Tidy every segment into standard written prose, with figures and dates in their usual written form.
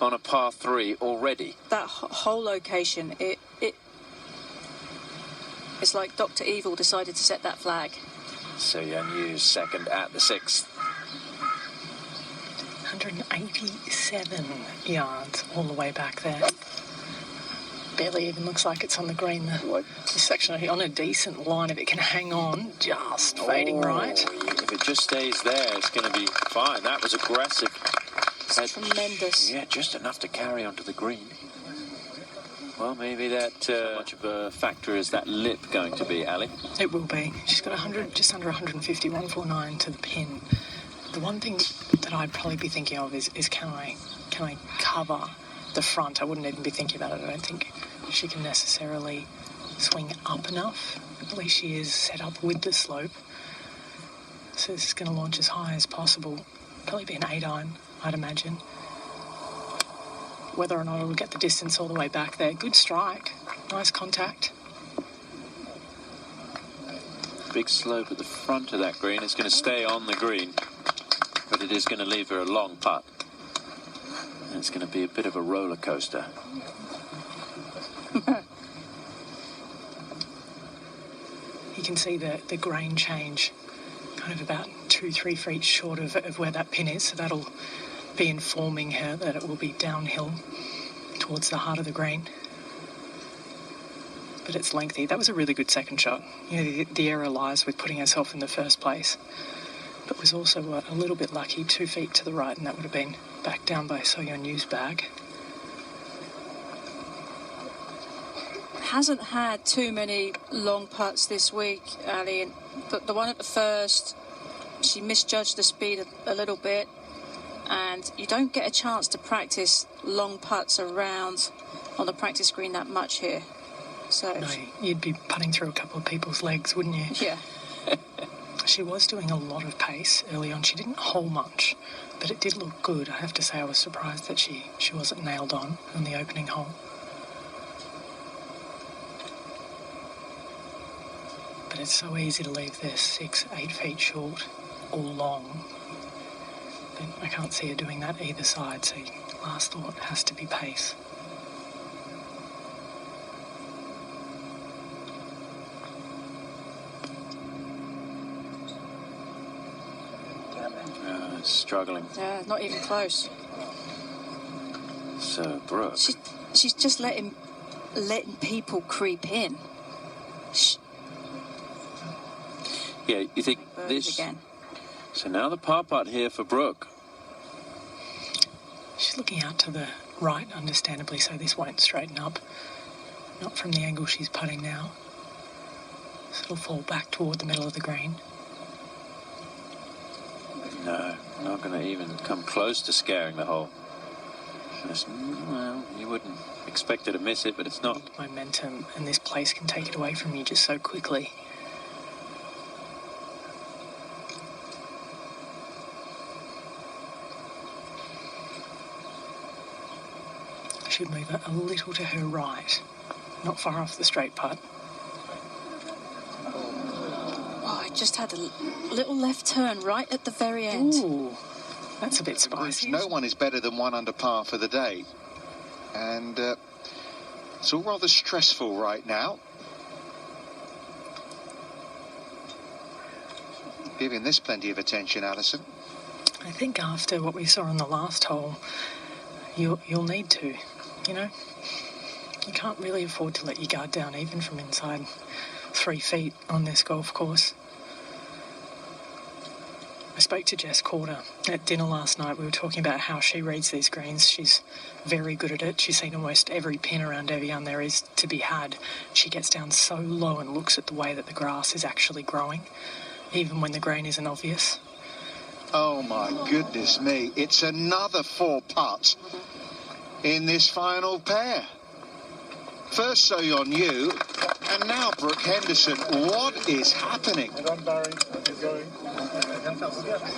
on a par 3 already. That whole location, it's like Dr. Evil decided to set that flag. So Yu's second at the 6th. 187 yards all the way back there. Barely even looks like it's on the green. It's actually on a decent line. If it can hang on, just fading right. If it just stays there, it's going to be fine. That was aggressive. It's tremendous. Yeah, just enough to carry onto the green. Well, maybe that how much of a factor is that lip going to be, Ali? It will be. She's got 100, just under 150, 149 to the pin. The one thing that I'd probably be thinking of is can I cover the front? I wouldn't even be thinking about it. I don't think she can necessarily swing up enough. At least she is set up with the slope. So this is going to launch as high as possible. Probably be an 8-iron, I'd imagine. Whether or not it'll get the distance all the way back there. Good strike. Nice contact. Big slope at the front of that green. It's going to stay on the green, but it is going to leave her a long putt. And it's going to be a bit of a roller coaster. You can see the grain change kind of about 2-3 feet short of where that pin is, so that'll be informing her that it will be downhill towards the heart of the green. But it's lengthy. That was a really good second shot. You know, the error lies with putting herself in the first place, but was also a little bit lucky, 2 feet to the right, and that would have been back down by Yu's bag. Hasn't had too many long putts this week, Ali, and the one at the first, she misjudged the speed a little bit, and you don't get a chance to practice long putts around on the practice green that much here. So no, you'd be putting through a couple of people's legs, wouldn't you? Yeah. She was doing a lot of pace early on. She didn't hole much, but it did look good. I have to say I was surprised that she wasn't nailed on the opening hole. But it's so easy to leave this 6-8 feet short or long. But I can't see her doing that either side, so last thought has to be pace. Struggling. Yeah, not even close. So Brooke, she's just letting people creep in. Yeah, you think this again. So now the par putt here for Brooke. She's looking out to the right, understandably, so this won't straighten up. Not from the angle she's putting now. So it'll fall back toward the middle of the green. No, not going to even come close to scaring the hole. Well, you wouldn't expect her to miss it, but it's not. Momentum, and this place can take it away from you just so quickly. Should move it a little to her right, not far off the straight putt. Oh, I just had a little left turn right at the very end. Ooh, that's a bit spicy. No one is better than 1 under par for the day. And it's all rather stressful right now. Giving this plenty of attention, Alison. I think after what we saw on the last hole, you'll need to. You know, you can't really afford to let your guard down even from inside 3 feet on this golf course. I spoke to Jess Corder at dinner last night. We were talking about how she reads these greens. She's very good at it. She's seen almost every pin around Evian there is to be had. She gets down so low and looks at the way that the grass is actually growing, even when the grain isn't obvious. Oh, my goodness me. It's another 4 putts in this final pair. First Yu, and now Brooke Henderson. What is happening?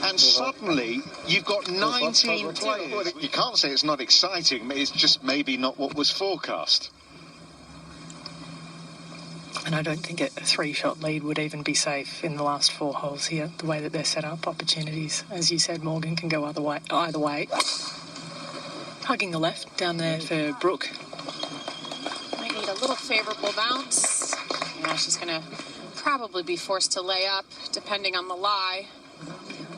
And suddenly you've got 19 players. You can't say it's not exciting, it's just maybe not what was forecast. And I don't think a 3-shot lead would even be safe in the last 4 holes here. The way that they're set up, opportunities, as you said, Morgan, can go either way. Hugging the left down there for Brooke. Might need a little favourable bounce. Yeah, she's going to probably be forced to lay up, depending on the lie.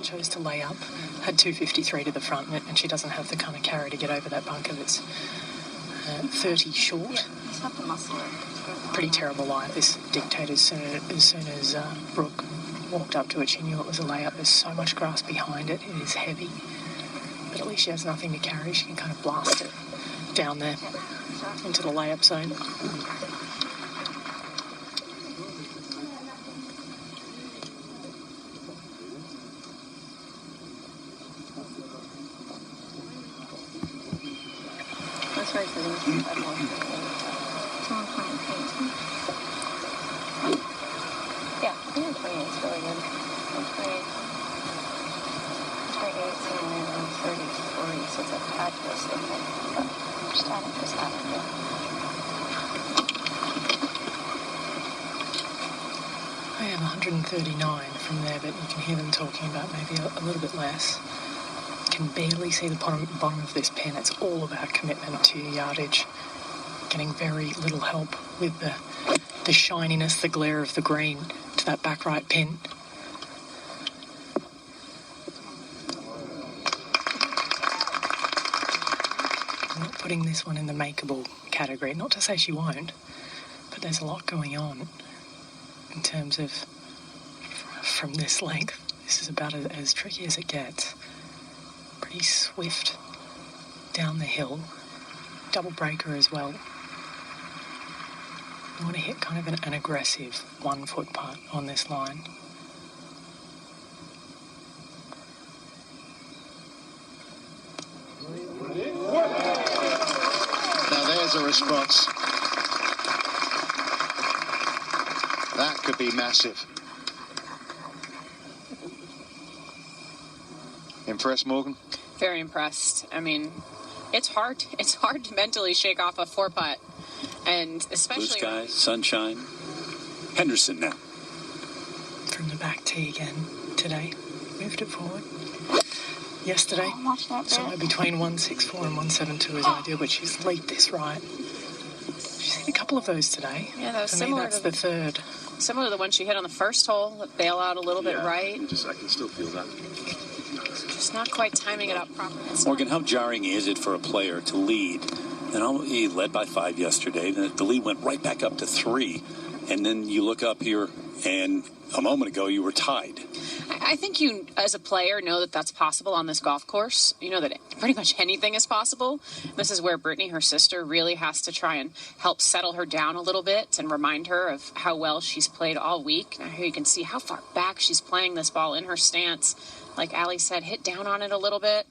Chose to lay up. Had 253 to the front, and she doesn't have the kind of carry to get over that bunker that's 30 short. Pretty terrible lie. This dictated as soon as Brooke walked up to it, she knew it was a layup. There's so much grass behind it. It is heavy. But at least she has nothing to carry. She can kind of blast it down there into the layup zone. That's right for them. Yeah, I think 28 is really good. 28, 30, 40, so it's a fabulous thing. But just happened. I have 139 from there, but you can hear them talking about maybe a little bit less. You can barely see the bottom of this pin. It's all about commitment to your yardage. Getting very little help with the shininess, the glare of the green to that back right pin. I'm not putting this one in the makeable category. Not to say she won't, but there's a lot going on in terms of from this length. This is about as tricky as it gets. Pretty swift down the hill. Double breaker as well. You want to hit kind of an aggressive 1 foot putt on this line. Now there's a response. That could be massive. Impressed, Morgan? Very impressed. I mean, it's hard to mentally shake off a 4-putt. And especially... Blue skies, sunshine. Henderson now. From the back tee again today. Moved it forward. Yesterday, somewhere between 164 and 172 is ideal, but she's leaped this right. She's hit a couple of those today. Yeah, that was For similar. me, that's the third. Similar to the one she hit on the first hole, that bail out a little bit right. I can still feel that. Just not quite timing it up properly. Morgan, how jarring is it for a player to lead? And he led by 5 yesterday. The lead went right back up to 3. And then you look up here, and a moment ago you were tied. I think you, as a player, know that that's possible on this golf course. You know that pretty much anything is possible. This is where Brittany, her sister, really has to try and help settle her down a little bit and remind her of how well she's played all week. Now here you can see how far back she's playing this ball in her stance. Like Ali said, hit down on it a little bit.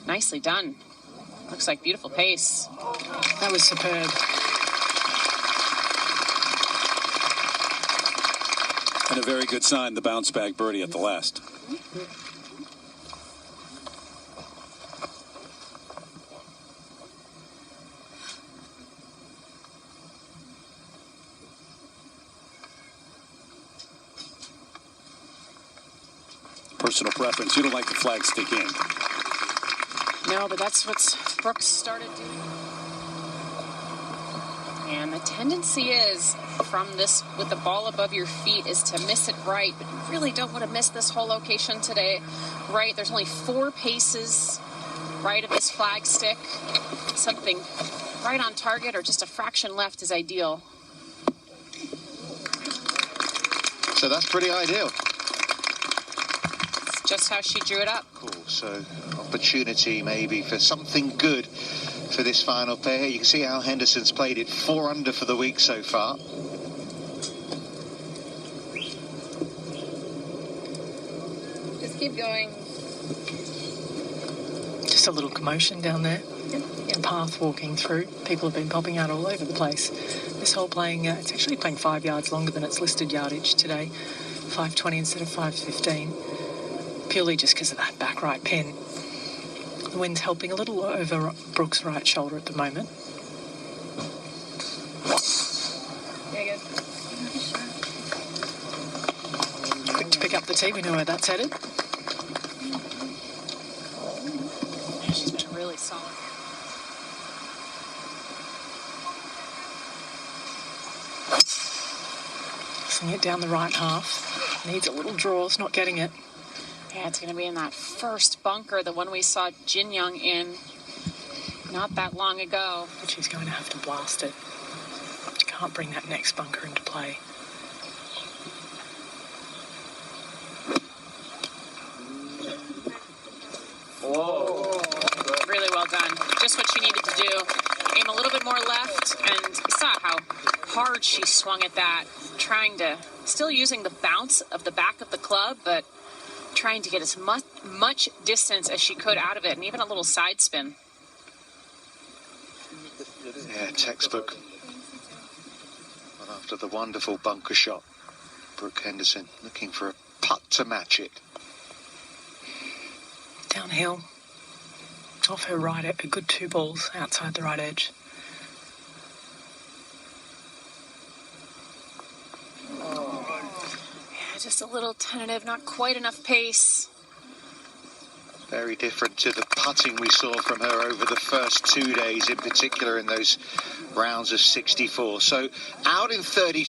Nicely done. Looks like beautiful pace. That was superb. And a very good sign, the bounce back birdie at the last. Personal preference. You don't like the flag stick in. No, but that's what Brooks started doing. And the tendency is from this, with the ball above your feet, is to miss it right. But you really don't want to miss this whole location today, right? There's only 4 paces right of this flag stick. Something right on target or just a fraction left is ideal. So that's pretty ideal. It's just how she drew it up. Cool. So opportunity maybe for something good for this final pair here. You can see how Henderson's played it. 4 under for the week so far. Just keep going. Just a little commotion down there. The path walking through. People have been popping out all over the place. This hole playing, it's actually playing 5 yards longer than its listed yardage today. 520 instead of 515. Purely just because of that back right pin. The wind's helping a little over Brooke's right shoulder at the moment. Yeah, good. Quick to pick up the tee. We know where that's headed. She's been solid. Swing it down the right half. Needs a little draw. It's not getting it. Yeah, it's going to be in that first bunker, the one we saw Jin Young in not that long ago. But she's going to have to blast it. She can't bring that next bunker into play. Whoa. Really well done. Just what she needed to do. Aim a little bit more left, and you saw how hard she swung at that, trying to, still using the bounce of the back of the club, but trying to get as much distance as she could out of it, and even a little side spin. Yeah, textbook. And after the wonderful bunker shot, Brooke Henderson looking for a putt to match it. Downhill. Off her right, a good 2 balls outside the right edge. Yeah, just a little tentative, not quite enough pace. Very different to the putting we saw from her over the first 2 days, in particular in those rounds of 64. So out in 30.